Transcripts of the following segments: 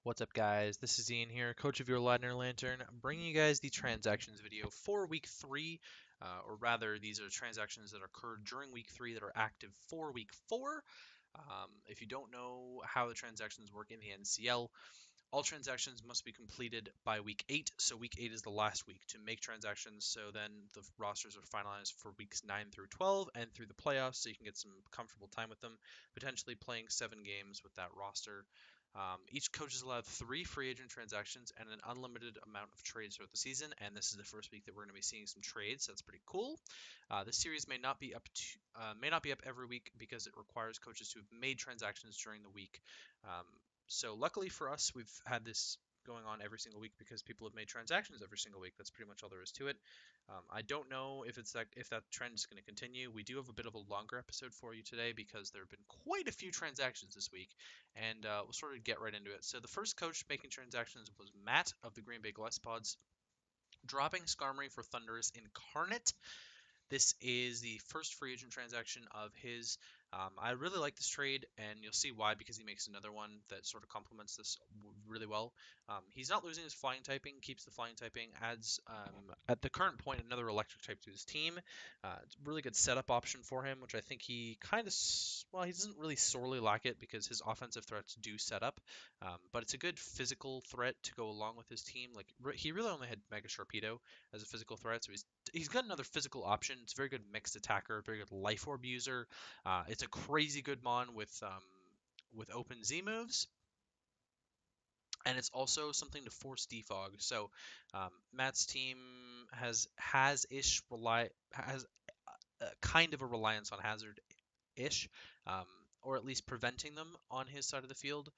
What's up, guys? This is Ian here, coach of your Ladner Lantern, bringing you guys the transactions video for week 3, or rather, these are transactions that occurred during week 3 that are active for week 4. If you don't know how the transactions work in the NCL, all transactions must be completed by week 8, so week 8 is the last week to make transactions, so then the rosters are finalized for weeks 9 through 12 and through the playoffs, so you can get some comfortable time with them, potentially playing 7 games with that roster. Each coach is allowed 3 free agent transactions and an unlimited amount of trades throughout the season, and this is the first week that we're going to be seeing some trades. So that's pretty cool. This series may not be up every week because it requires coaches to have made transactions during the week. So luckily for us, we've had this going on every single week because people have made transactions every single week. That's pretty much all there is to it. I don't know if that trend is going to continue. We do have a bit of a longer episode for you today because there have been quite a few transactions this week, and we'll sort of get right into it. So the first coach making transactions was Matt of the Green Bay Gillespie, dropping Skarmory for Thundurus-Incarante. This is the first free agent transaction of his. I really like this trade, and you'll see why, because he makes another one that sort of complements this really well. He's not losing his flying typing, keeps the flying typing, adds, at the current point, another electric type to his team. It's a really good setup option for him, which I think he kind of, well, he doesn't really sorely lack it because his offensive threats do set up. But it's a good physical threat to go along with his team. Like, he really only had Mega Sharpedo as a physical threat, so he's got another physical option. It's a very good mixed attacker, very good life orb user. It's a crazy good mon with open Z moves, and it's also something to force defog. So Matt's team has kind of a reliance on Hazard ish, or at least preventing them on his side of the field.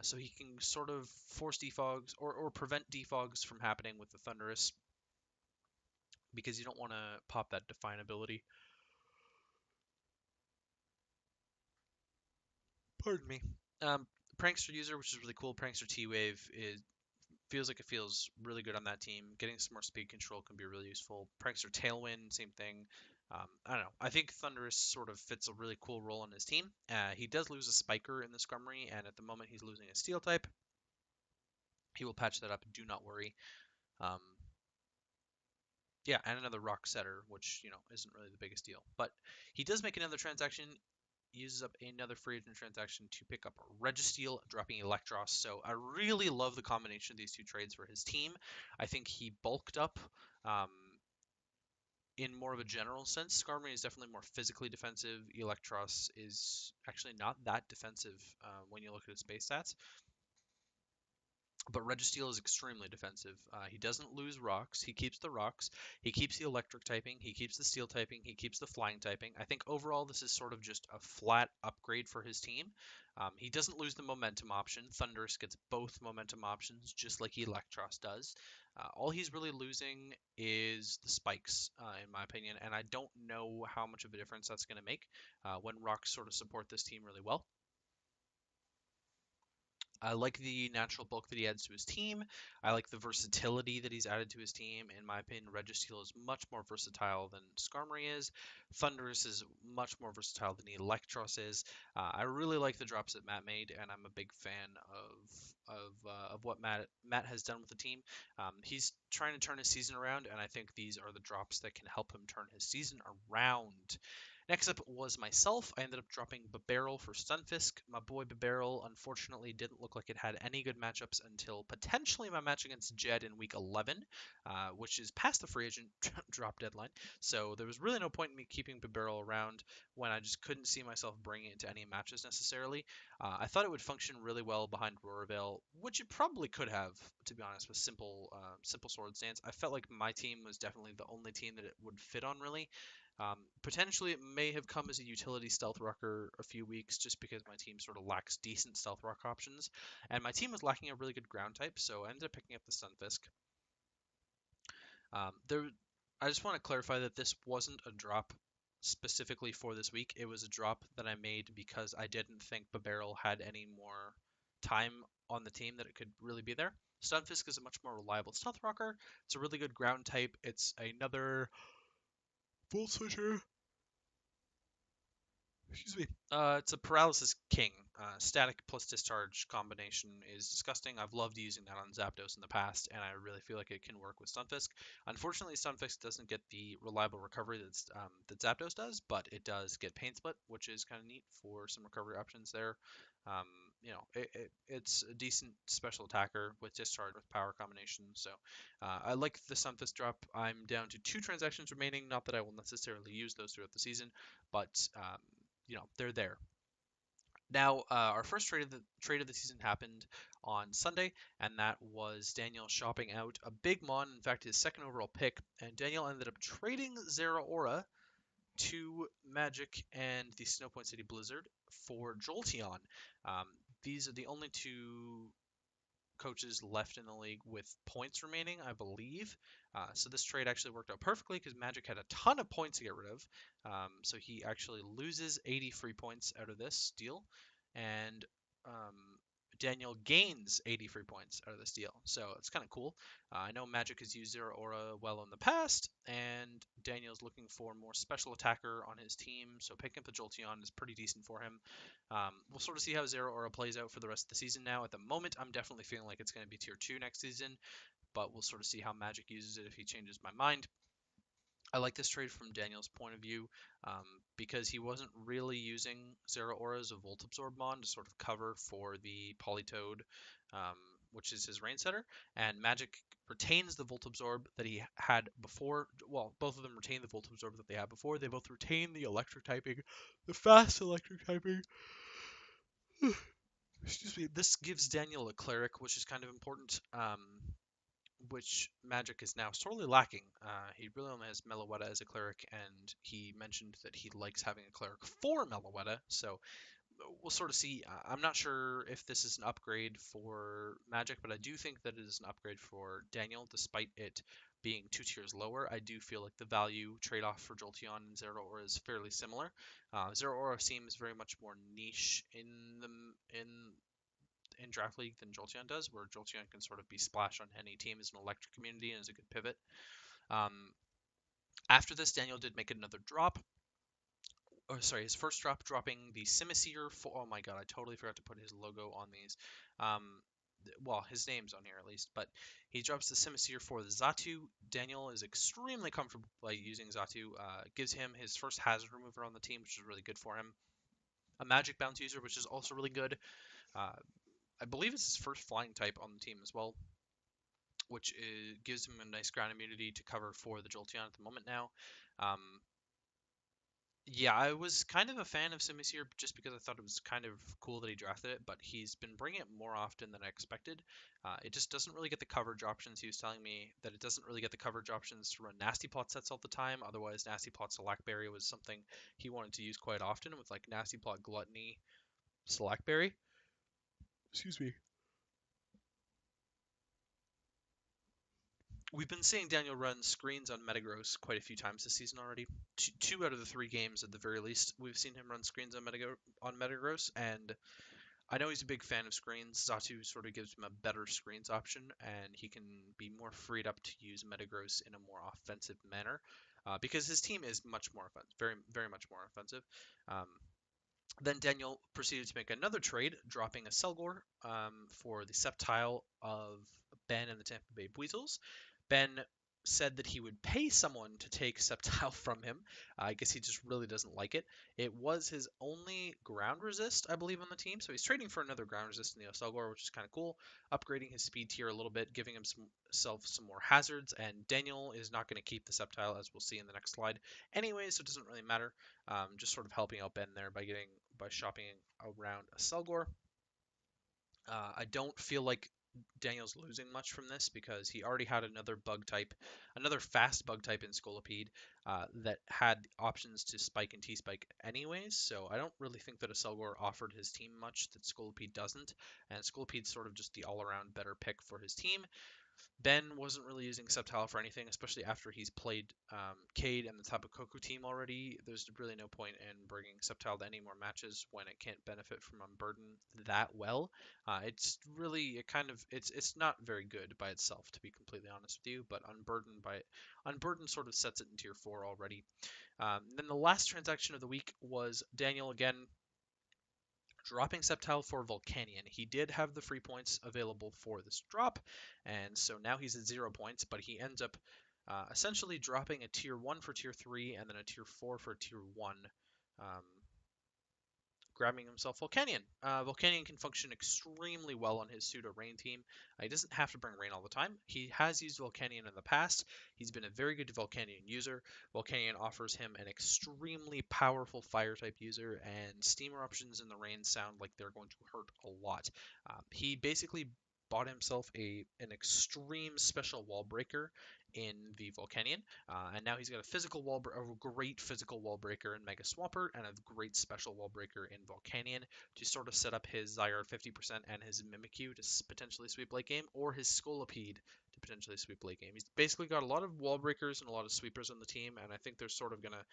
So he can sort of force defogs or prevent defogs from happening with the Thundurus, because you don't want to pop that Define ability. Pardon me. Prankster user, which is really cool. Prankster T-Wave feels like it feels really good on that team. Getting some more speed control can be really useful. Prankster Tailwind, same thing. I don't know. I think Thundurus sort of fits a really cool role on his team. He does lose a Spiker in the Skarmory, and at the moment he's losing a Steel type. He will patch that up, do not worry. Yeah, and another Rock Setter, which, isn't really the biggest deal. But he does make another transaction, uses up another free agent transaction to pick up Registeel, dropping Electros. So I really love the combination of these two trades for his team. I think he bulked up in more of a general sense. Skarmory is definitely more physically defensive. Electros is actually not that defensive when you look at his base stats. But Registeel is extremely defensive. He doesn't lose rocks. He keeps the rocks. He keeps the electric typing. He keeps the steel typing. He keeps the flying typing. I think overall this is sort of just a flat upgrade for his team. He doesn't lose the momentum option. Thundurus gets both momentum options, just like Electros does. All he's really losing is the spikes, in my opinion, and I don't know how much of a difference that's going to make when rocks sort of support this team really well. I like the natural bulk that he adds to his team. I like the versatility that he's added to his team. In my opinion, Registeel is much more versatile than Skarmory is. Thundurus is much more versatile than Electros is. I really like the drops that Matt made, and I'm a big fan of what Matt has done with the team. He's trying to turn his season around, and I think these are the drops that can help him turn his season around. Next up was myself. I ended up dropping Babarrel for Stunfisk. My boy Babarrel unfortunately didn't look like it had any good matchups until potentially my match against Jed in week 11, which is past the free agent drop deadline. So there was really no point in me keeping Babarrel around when I just couldn't see myself bringing it to any matches necessarily. I thought it would function really well behind Roarveil, which it probably could have, to be honest, with simple Sword Stance. I felt like my team was definitely the only team that it would fit on, really. Potentially, it may have come as a utility Stealth Rocker a few weeks, just because my team sort of lacks decent Stealth Rock options, and my team was lacking a really good ground type, so I ended up picking up the Stunfisk. I just want to clarify that this wasn't a drop specifically for this week. It was a drop that I made because I didn't think Babarrel had any more time on the team that it could really be there. Stunfisk is a much more reliable Stealth Rocker. It's a really good ground type. It's another Volt Switcher. Excuse me. It's a Paralysis King. static plus discharge combination is disgusting. I've loved using that on Zapdos in the past, and I really feel like it can work with Stunfisk. Unfortunately, Stunfisk doesn't get the reliable recovery that Zapdos does, but it does get Pain Split, which is kind of neat for some recovery options there. Um, it's a decent special attacker with discharge with power combination. So I like the Stunfisk drop. I'm down to 2 transactions remaining. Not that I will necessarily use those throughout the season, but they're there. Now, our first trade of the season happened on Sunday, and that was Daniel shopping out a big mon, in fact, his second overall pick, and Daniel ended up trading Zeraora to Magic and the Snowpoint City Blizzard for Jolteon. Um, these are the only two coaches left in the league with points remaining, I believe. So this trade actually worked out perfectly because Magic had a ton of points to get rid of. So he actually loses 80 free points out of this deal, and um, Daniel gains 80 free points out of this deal. So it's kind of cool. I know Magic has used Zero Aura well in the past, and Daniel's looking for a more special attacker on his team. So picking up the Jolteon is pretty decent for him. We'll sort of see how Zero Aura plays out for the rest of the season now. At the moment, I'm definitely feeling like it's going to be tier 2 next season, but we'll sort of see how Magic uses it if he changes my mind. I like this trade from Daniel's point of view because he wasn't really using Zero Aura as a Volt Absorb Mon to sort of cover for the Politoed, um, which is his Rain Setter, and Magic retains the Volt Absorb that he had before. Well, both of them retain the Volt Absorb that they had before. They both retain the Electric typing, the fast Electric typing. Excuse me. This gives Daniel a Cleric, which is kind of important. Which Magic is now sorely lacking. He really only has Meloetta as a cleric, and he mentioned that he likes having a cleric for Meloetta, so we'll sort of see. I'm not sure if this is an upgrade for Magic, but I do think that it is an upgrade for Daniel, despite it being 2 tiers lower. I do feel like the value trade-off for Jolteon and Zero Aura is fairly similar. Zero Aura seems very much more niche in Draft League than Jolteon does, where Jolteon can sort of be splashed on any team as an electric community and is a good pivot. After this, Daniel did make another drop. Oh, sorry, his first drop, dropping the Simisear for. Oh my god, I totally forgot to put his logo on these. Well, his name's on here at least, but he drops the Simisear for the Xatu. Daniel is extremely comfortable by using Xatu. Gives him his first hazard remover on the team, which is really good for him. A Magic Bounce user, which is also really good. I believe it's his first flying type on the team as well, which gives him a nice ground immunity to cover for the Jolteon at the moment now. Yeah, I was kind of a fan of Simisear just because I thought it was kind of cool that he drafted it, but he's been bringing it more often than I expected. It just doesn't really get the coverage options. He was telling me that it doesn't really get the coverage options to run Nasty Plot sets all the time. Otherwise, Nasty Plot Select-Berry was something he wanted to use quite often with like Nasty Plot Gluttony Select-Berry. Excuse me. We've been seeing Daniel run screens on Metagross quite a few times this season already. Two out of the 3 games, at the very least, we've seen him run screens on Metagross, and I know he's a big fan of screens. Xatu sort of gives him a better screens option, and he can be more freed up to use Metagross in a more offensive manner, because his team is much more offensive, very, very much more offensive. Then Daniel proceeded to make another trade, dropping a Selgor for the Sceptile of Ben and the Tampa Bay Weasels. Ben said that he would pay someone to take Sceptile from him. I guess he just really doesn't like it. It was his only ground resist, I believe, on the team, so he's trading for another ground resist in the Selgor, which is kind of cool, upgrading his speed tier a little bit, giving himself some more hazards, and Daniel is not going to keep the Sceptile, as we'll see in the next slide. Anyway, so it doesn't really matter. Just sort of helping out Ben there by shopping around a Selgor. I don't feel like Daniel's losing much from this because he already had another fast bug type in Scolipede that had options to spike and T-spike anyways, so I don't really think that a Selgor offered his team much that Scolipede doesn't, and Scolipede's sort of just the all-around better pick for his team. Ben wasn't really using Sceptile for anything, especially after he's played Cade and the Tapu Koko team already. There's really no point in bringing Sceptile to any more matches when it can't benefit from Unburden that well. It's not very good by itself, to be completely honest with you. But Unburden sort of sets it in tier 4 already. Then the last transaction of the week was Daniel again dropping Sceptile for Volcanion. He did have the free points available for this drop, and so now he's at 0 points, but he ends up essentially dropping a tier 1 for tier 3 and then a tier 4 for tier 1, um, grabbing himself Volcanion. Volcanion can function extremely well on his pseudo rain team. He doesn't have to bring rain all the time. He has used Volcanion in the past. He's been a very good Volcanion user. Volcanion offers him an extremely powerful fire type user, and steam eruptions in the rain sound like they're going to hurt a lot. He basically bought himself an extreme special wall breaker in the Volcanion, and now he's got a great physical wall breaker in Mega Swampert and a great special wall breaker in Volcanion to sort of set up his Zyard 50% and his Mimikyu to potentially sweep late game, or his Scolipede to potentially sweep late game. He's basically got a lot of wall breakers and a lot of sweepers on the team, and I think they're sort of going to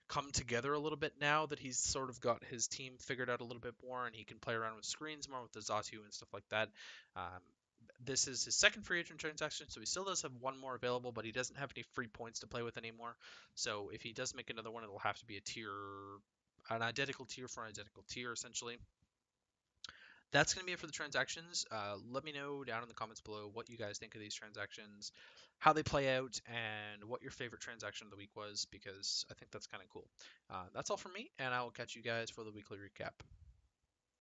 come together a little bit now that he's sort of got his team figured out a little bit more and he can play around with screens more with the Zatu and stuff like that. Um, this is his second free agent transaction, so he still does have one more available, but he doesn't have any free points to play with anymore. So if he does make another one, it'll have to be an identical tier for an identical tier, essentially. That's going to be it for the transactions. Let me know down in the comments below what you guys think of these transactions, how they play out, and what your favorite transaction of the week was, because I think that's kind of cool. That's all from me, and I will catch you guys for the weekly recap.